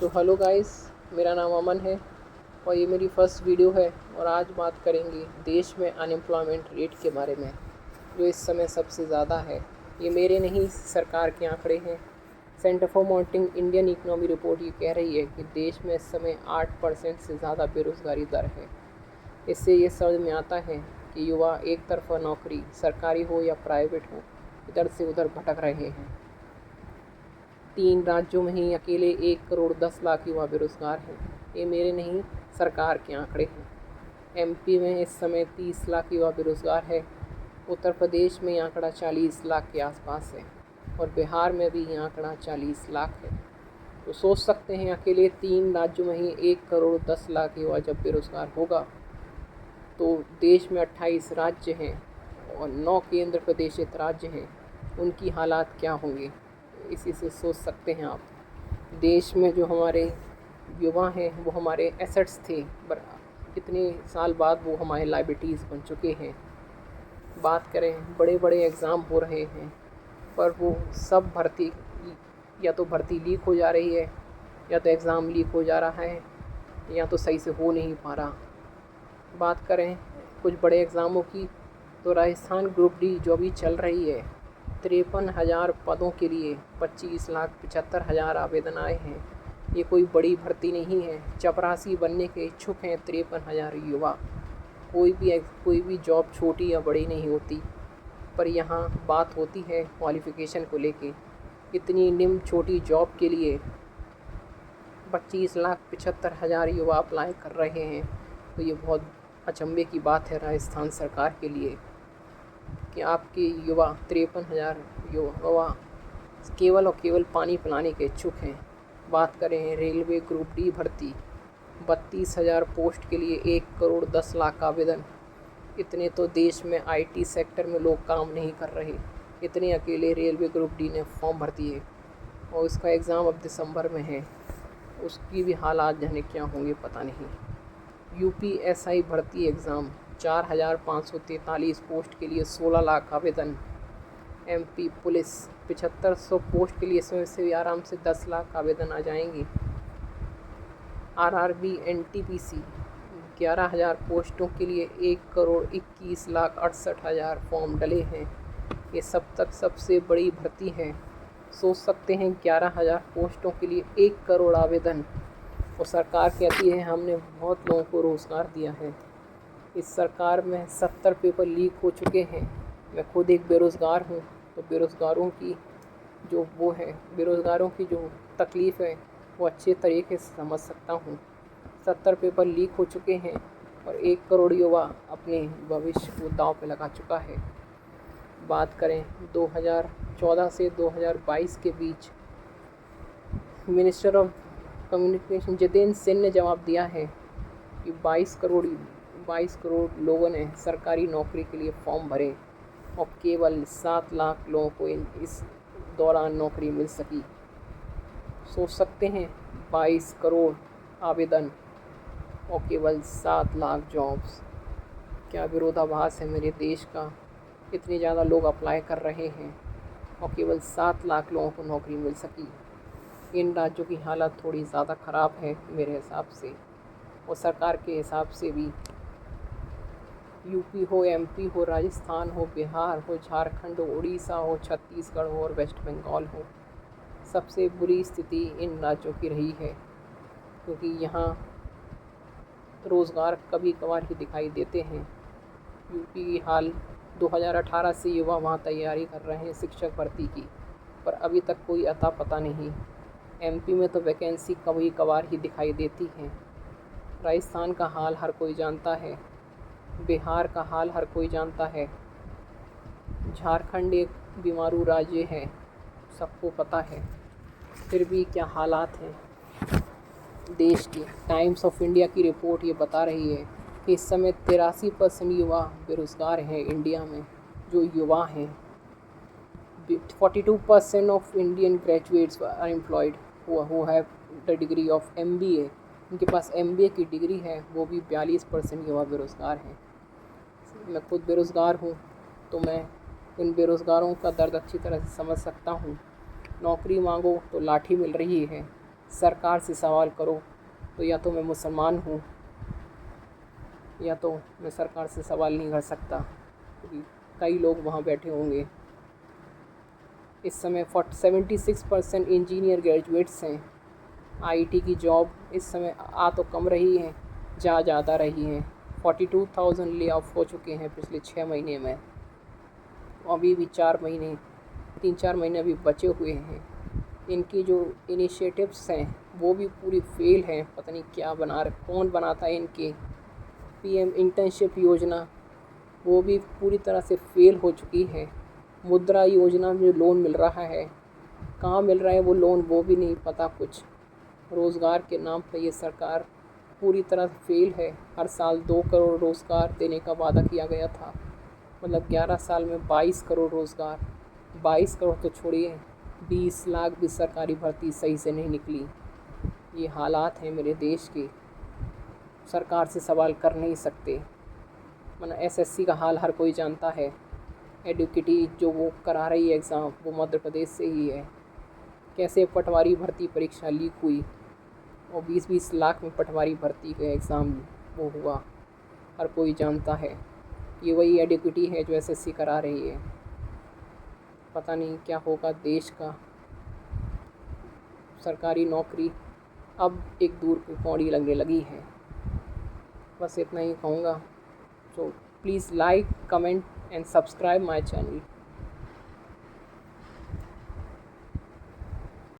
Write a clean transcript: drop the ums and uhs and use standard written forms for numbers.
So hello guys, मेरा नाम अमन है और ये मेरी फ़र्स्ट वीडियो है। और आज बात करेंगे देश में अनएम्प्लॉयमेंट रेट के बारे में, जो इस समय सबसे ज़्यादा है। ये मेरे नहीं, सरकार के आंकड़े हैं। Centre for monitoring Indian economy report ये कह रही है कि देश में इस समय 8% से ज़्यादा बेरोज़गारी दर है। इससे ये समझ में आता है कि युवा एक तरफा नौकरी, सरकारी हो या प्राइवेट हो, इधर से उधर भटक रहे हैं। 3 राज्यों में ही अकेले 1 करोड़ 10 लाख युवा बेरोजगार हैं। ये मेरे नहीं, सरकार के आंकड़े हैं। एमपी में इस समय 30 लाख युवा बेरोजगार है। उत्तर प्रदेश में ये आंकड़ा 40 लाख के आसपास है और बिहार में भी ये आंकड़ा 40 लाख है। तो सोच सकते हैं, अकेले 3 राज्यों में ही 1 करोड़ 10 लाख युवा जब बेरोजगार होगा, तो देश में 28 राज्य हैं और 9 केंद्र प्रदेशित राज्य हैं, उनकी हालात क्या होंगे, इसी से सोच सकते हैं आप। देश में जो हमारे युवा हैं वो हमारे एसेट्स थे, पर कितने साल बाद वो हमारे लाइबिलिटीज़ बन चुके हैं। बात करें, बड़े बड़े एग्ज़ाम हो रहे हैं, पर वो सब भर्ती, या तो भर्ती लीक हो जा रही है, या तो एग्ज़ाम लीक हो जा रहा है, या तो सही से हो नहीं पा रहा। बात करें कुछ बड़े एग्ज़ामों की, तो राजस्थान ग्रुप डी जो अभी चल रही है, 53,000 पदों के लिए 25,75,000 आवेदन आए हैं। ये कोई बड़ी भर्ती नहीं है। चपरासी बनने के इच्छुक हैं 53,000 युवा। कोई भी जॉब छोटी या बड़ी नहीं होती, पर यहाँ बात होती है क्वालिफ़िकेशन को लेके। इतनी निम्न छोटी जॉब के लिए 25,75,000 युवा अप्लाई कर रहे हैं, तो ये बहुत अचंभे की बात है राजस्थान सरकार के लिए कि आपके युवा 53,000 युवा केवल और केवल पानी पिलाने के इच्छुक हैं। बात करें रेलवे ग्रुप डी भर्ती, 32,000 पोस्ट के लिए 1 करोड़ 10 लाख आवेदन। इतने तो देश में आईटी सेक्टर में लोग काम नहीं कर रहे, इतने अकेले रेलवे ग्रुप डी ने फॉर्म भर दिए और उसका एग्ज़ाम अब दिसंबर में है। उसकी भी हालात जाने क्या होंगे पता नहीं। यूपीएसआई भर्ती एग्ज़ाम, 4,543 पोस्ट के लिए 16 लाख आवेदन। एमपी पुलिस 7,500 पोस्ट के लिए, इसमें से भी आराम से 10 लाख आवेदन आ जाएंगे। आरआरबी एनटीपीसी 11,000 पोस्टों के लिए 1,21,68,000 फॉर्म डले हैं। ये सब तक सबसे बड़ी भर्ती है। सोच सकते हैं, 11,000 पोस्टों के लिए 1 करोड़ आवेदन, और सरकार कहती है हमने बहुत लोगों को रोज़गार दिया है। इस सरकार में 70 पेपर लीक हो चुके हैं। मैं खुद एक बेरोज़गार हूँ, तो बेरोज़गारों की जो तकलीफ़ है वो अच्छे तरीके से समझ सकता हूँ। 70 पेपर लीक हो चुके हैं और 1 करोड़ युवा अपने भविष्य को दांव पे लगा चुका है। बात करें 2014 से 2022 के बीच, minister of communication Jitendra Singh ने जवाब दिया है कि 22 करोड़ लोगों ने सरकारी नौकरी के लिए फॉर्म भरे और केवल 7 लाख लोगों को इस दौरान नौकरी मिल सकी। सोच सकते हैं, 22 करोड़ आवेदन और केवल 7 लाख जॉब्स, क्या विरोधाभास है मेरे देश का। इतने ज़्यादा लोग अप्लाई कर रहे हैं और केवल 7 लाख लोगों को नौकरी मिल सकी। इन राज्यों की हालत थोड़ी ज़्यादा ख़राब है मेरे हिसाब से, और सरकार के हिसाब से भी। यूपी हो, एमपी हो, राजस्थान हो, बिहार हो, झारखंड हो, उड़ीसा हो, छत्तीसगढ़ हो और वेस्ट बंगाल हो, सबसे बुरी स्थिति इन राज्यों की रही है, क्योंकि यहाँ रोज़गार कभी कभार ही दिखाई देते हैं। यूपी की हाल 2018 से युवा वहाँ तैयारी कर रहे हैं शिक्षक भर्ती की, पर अभी तक कोई अता पता नहीं। एमपी में तो वैकेंसी कभी कभार ही दिखाई देती है। राजस्थान का हाल हर कोई जानता है, बिहार का हाल हर कोई जानता है, झारखंड एक बीमारू राज्य है, सबको पता है। फिर भी क्या हालात हैं देश के। टाइम्स ऑफ इंडिया की रिपोर्ट ये बता रही है कि इस समय 83% युवा बेरोज़गार हैं इंडिया में। जो युवा हैं, 42% of Indian graduates are employed who have the degree of MBA। उनके पास MBA की डिग्री है, वो भी 42% युवा बेरोज़गार हैं। मैं खुद बेरोज़गार हूँ, तो मैं उन बेरोज़गारों का दर्द अच्छी तरह से समझ सकता हूँ। नौकरी मांगो तो लाठी मिल रही है, सरकार से सवाल करो, तो या तो मैं मुसलमान हूँ या तो मैं सरकार से सवाल नहीं कर सकता, क्योंकि कई लोग वहाँ बैठे होंगे। इस समय 76% इंजीनियर ग्रेजुएट्स हैं। आईटी की जॉब इस समय आ तो कम रही हैं, जा ज़्यादा रही हैं। 42,000 ले ऑफ हो चुके हैं पिछले 6 महीने में। अभी भी 3-4 महीने अभी बचे हुए हैं। इनकी जो इनिशिएटिव्स हैं वो भी पूरी फेल हैं। पता नहीं क्या बना रहे, कौन बनाता है इनके। पीएम इंटर्नशिप योजना वो भी पूरी तरह से फेल हो चुकी है। मुद्रा योजना में जो लोन मिल रहा है, कहाँ मिल रहा है वो लोन, वो भी नहीं पता कुछ। रोज़गार के नाम पर ये सरकार पूरी तरह से फेल है। हर साल 2 करोड़ रोज़गार देने का वादा किया गया था, मतलब 11 साल में 22 करोड़ रोज़गार। 22 करोड़ तो छोड़िए, 20 लाख भी सरकारी भर्ती सही से नहीं निकली। ये हालात हैं मेरे देश के। सरकार से सवाल कर नहीं सकते, वरना एसएससी का हाल हर कोई जानता है। एडुकेटी जो वो करा रही है एग्ज़ाम, वो मध्य प्रदेश से ही है। कैसे पटवारी भर्ती परीक्षा लीक हुई और 20-20 लाख में पटवारी भर्ती का एग्ज़ाम वो हुआ, हर कोई जानता है। ये वही एडुकेटी है जो एसएससी करा रही है। पता नहीं क्या होगा देश का। सरकारी नौकरी अब एक दूर की पौड़ी लगने लगी है। बस इतना ही कहूँगा। So please like, comment and subscribe my channel.